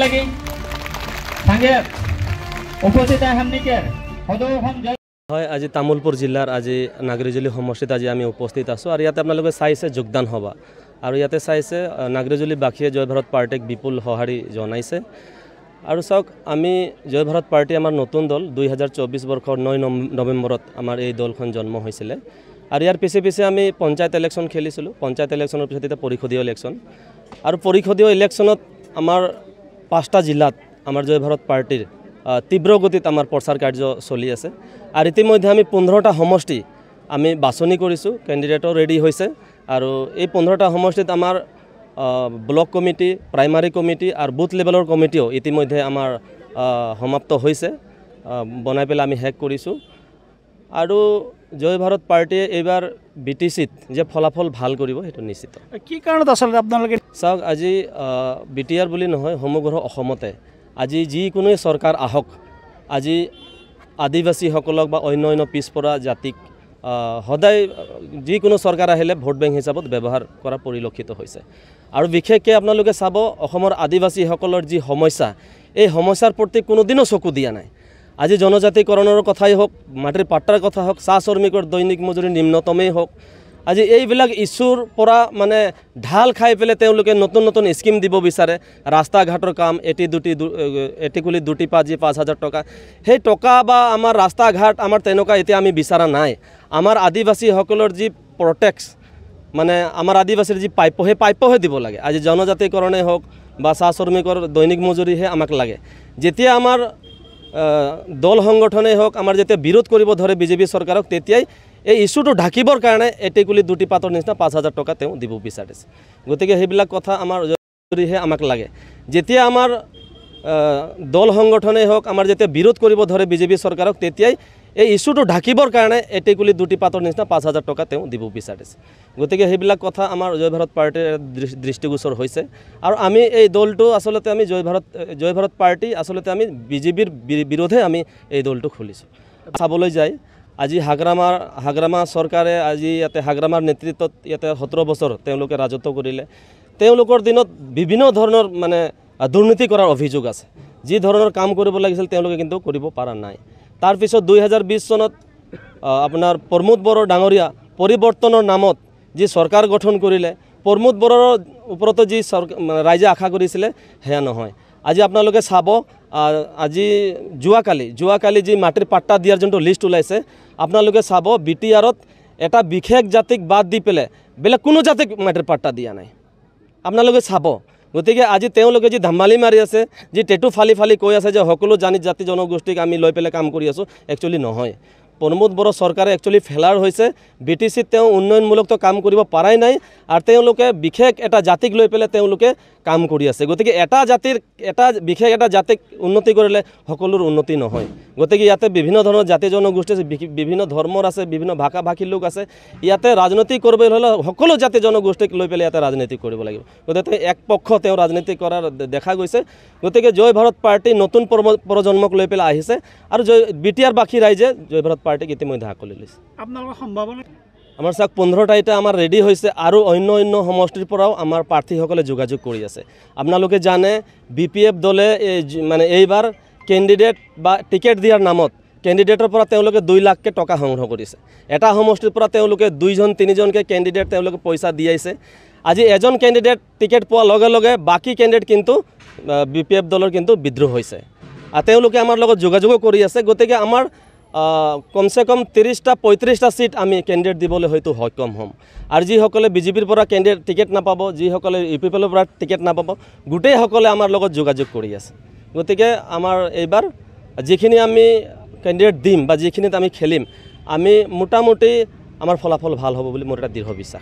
lagi sange উপস্থিত हमनिके হদৌ হম হয় আজি তামুলপুর জিলার আজি নাগরিজুলি সমষ্টিত আজি আমি উপস্থিত আছো আর ইয়াতে আপনাদের চাইছে যোগদান হবা আর ইয়াতে চাইছে নাগরিজুলি বাখিয়ে জয় ভারত পার্টিক বিপুল সহারি জনাইছে আর চাওক আমি জয় ভারত পার্টি আমার নতুন দল 2024 বর্ষর 9 নভেম্বরত আমার এই দলখন জন্ম হয়েছিল আর ইয়ার পিছে পিছে আমি পঞ্চায়েত ইলেকশন খেলিছিল পঞ্চায়েত ইলেকশনের পিছত এটা পরিষদীয় ইলেকশন আর পরিষদীয় ইলেকশনত আমার 5টা জিলাত আমার জয় ভারত পার্টির তীব্র গতিত আমার প্রচার কার্য চলি আছে আর ইতিমধ্যে আমি 15টা সমষ্টি আমি বাছনি কৰিছো ক্যান্ডিডেটও ৰেডি হয়েছে আৰ এই 15টা সমষ্টিত আমাৰ block committee primary committee R booth লেভেলৰ কমিটিও ইতিমধ্যে আমাৰ সমাপ্ত হয়েছে বনাই পেলাই আমি শেষ কৰিছো আৰ জয় ভাৰত পাৰ্টিয়ে এইবাৰ বিটিসিত যে ফলাফল ভাল কৰিব সেইটো নিশ্চিত কি কাৰণত আসলে আপোনালোকে চাওক আজি বিটিআৰ বুলি নহয় সমগ্ৰ অসমতে আজি যিকোনো সৰকাৰ আহক আজি আদিবাসীসকলক বা অন্য অন্য পিছপৰা জাতিক সদায় যিকোনো সৰকাৰ আহিলে ভোট বেংক হিসাবত ব্যবহাৰ কৰা পৰিলক্ষিত হয়েছে আৰ বিশেষকৈ আপোনালোকে চাব অসমৰ আদিবাসীসকলৰ যি সমস্যা এই সমস্যাৰ প্ৰতি কোনোদিনও চকু দিয়া নাই আজি জনজাতিকৰণৰ কথাই হোক মাটিৰ পাট্টাৰ কথা হোক চাহ শ্ৰমিকৰ দৈনিক মজুৰি নিম্নতমেই হোক আজি এইবিলাক ইস্যুৰ পৰা মানে ঢাল খাই পেলাই তেওঁলোকে নতুন নতুন স্কিম দিব বিচাৰে ৰাস্তা ঘাটৰ কাম এটিকুলি দুটি পাজি 5,000 টকা সেই টকা বা আমাৰ ৰাস্তা ঘাট আমাৰ তেনেকুৱা এতিয়া আমি বিচাৰা নাই আমাৰ আদিবাসীসকলৰ যি প্ৰটেক্স মানে আমাৰ আদিবাসীৰ যি পাইপহে দিব লাগে আজি জনজাতিকৰণে হোক বা চাহ শ্ৰমিকৰ দৈনিক মজুৰিহে আমাক লাগে যেতিয়া আমাৰ দল সংগঠনে হোক আমাৰ যেতিয়া বিৰোধ কৰিব ধৰে বিজেপি চৰকাৰক তেতিয়াই এই ইস্যুটো ঢাকিবৰ কাৰণে এটিকুলি দুটি পাতৰ নিচিনা 5,000 টকা তেওঁ দিব বিচাৰিছে গতিকে সেইবিলাক কথা আমাৰ জৰুৰীহে আমাক লাগে যেতিয়া আমাৰ দল সংগঠনে হোক আমাৰ যেতিয়া বিৰোধ কৰিব ধৰে বিজেপি চৰকাৰক তেতিয়াই এই ইস্যুটো ঢাকিবৰ কাৰণে এটিকুলি দুটি পাতৰ নিচিনা 5,000 টকা তেওঁ দিব বিচাৰিছে গতিকে সেইবিলাক কথা আমাৰ জয় ভাৰত পাৰ্টিৰ দৃষ্টিগোচৰ হৈছে আৰু আমি এই দলটো আসলতে আমি জয় ভাৰত পাৰ্টি আসলতে আমি বিজেপিৰ বিৰোধে আমি এই দলটো খুলিছোঁ চাবলৈ যায় আজি হাগ্ৰামা চৰকাৰে আজি ইয়াতে হাগ্ৰামাৰ নেতৃত্বত ইয়াতে 17 বছৰ তেওঁলোকে ৰাজত্ব কৰিলে তেওঁলোকৰ দিনত বিভিন্ন ধৰণৰ মানে দুৰ্নীতি কৰাৰ অভিযোগ আছে যি ধৰণৰ কাম কৰিব লাগিছিল তেওঁলোকে কিন্তু কৰিব পৰা নাই তাৰ পিছত 2020 চনত আপোনাৰ প্ৰমোদ বড়ো ডাঙৰীয়া পৰিৱৰ্তনৰ নামত যি চৰকাৰ গঠন কৰিলে প্ৰমোদ বড়োৰ ওপৰত যি ৰাইজে আশা কৰিছিলে হেয়া নহয় আজি আপোনালোকে চাব আজি যোৱাকালি যি মাটিৰ পাট্টা দিয়াৰ যোনটো লিষ্ট ওলাইছে আপোনালোকে চাব বিটিআৰত এটা বিশেষ জাতিক বাদ দি পেলাই বেলেগ কোনো জাতিক মাটিৰ পাট্টা দিয়া নাই আপোনালোকে চাব গতিকে আজি তেওঁলোকে যি ধামালি মাৰি আছে যি টেটু ফালি কৈ আছে যে সকলো জাতি জনগোষ্ঠীক আমি লৈ পেলাই কাম কৰি আছোঁ একচুৱেলি নহয় প্ৰমোদ বড়ো চৰকাৰে একচুৱেলি ফেলাৰ হৈছে বিটিচিত তেওঁ উন্নয়নমূলক কাম কৰিব পাৰাই নাই আৰু তেওঁলোকে বিশেষ এটা জাতিক লৈ পেলাই তেওঁলোকে কাম কৰি আছে গতিকে বিশেষ এটা জাতিক উন্নতি কৰিলে সকলোৰ উন্নতি নহয় গতিকে ইয়াতে বিভিন্ন ধৰণৰ জাতি জনগোষ্ঠী আছে বিভিন্ন ধৰ্মৰ আছে বিভিন্ন ভাষাভাষী লোক আছে ইয়াতে ৰাজনীতি কৰিবলৈ হ'লে সকলো জাতি জনগোষ্ঠীক লৈ পেলাই ইয়াতে ৰাজনীতি কৰিব লাগিব গতিকে এক পক্ষ তেওঁ ৰাজনীতি কৰাৰ দেখা গৈছে গতিকে জয় ভাৰত পাৰ্টি নতুন প্ৰজন্মক লৈ পেলাই আহিছে আৰু বিটিআৰ বাসী ৰাইজে জয় ভাৰত পাৰ্টিক ইতিমধ্যে আকোৱালি লৈছে আপোনালোকৰ সম্ভাৱনা আমাৰ চাওক 15টা এটা আমাৰ ৰেডি হৈছে আৰু অন্য সমষ্টিৰ পৰাও আমাৰ প্ৰাৰ্থীসকলে যোগাযোগ কৰি আছে আপোনালোকে জানে বিপিএফ দলে মানে এইবাৰ কেণ্ডিডেট বা টিকেট দিয়াৰ নামত কেণ্ডিডেটৰ পৰা তেওঁলোকে 2 লাখকে টকা সংগ্ৰহ কৰিছে এটা সমষ্টিৰ পৰা তেওঁলোকে 2জন 3জনকে কেণ্ডিডেট তেওঁলোকে পইচা দি আছে আজি এজন কেণ্ডিডেট টিকেট পোৱাৰ লগে লগে বাকি কেণ্ডিডেট কিন্তু বিপিএফ দলৰ কিন্তু বিদ্ৰোহ হৈছে আৰু তেওঁলোকে আমাৰ লগত যোগাযোগ কৰি আছে গতিকে আমাৰ কমসে কম 30টা 35টা সিট আমি কেণ্ডিডেট দিবলৈ হয়তো সক্ষম হ'ম আৰু যিসকলে বিজেপিৰ পৰা কেণ্ডিডেট টিকেট নাপাব যিসকলে ইউপিপিএলৰ পৰা টিকেট নাপাব গোটেইসকলে আমাৰ লগত যোগাযোগ কৰি আছে গতিকে আমাৰ এইবাৰ যিখিনি আমি কেণ্ডিডেট দিম বা যিখিনিত আমি খেলিম আমি মোটামুটি আমাৰ ফলাফল ভাল হ'ব বুলি মোৰ এটা দৃঢ় বিশ্বাস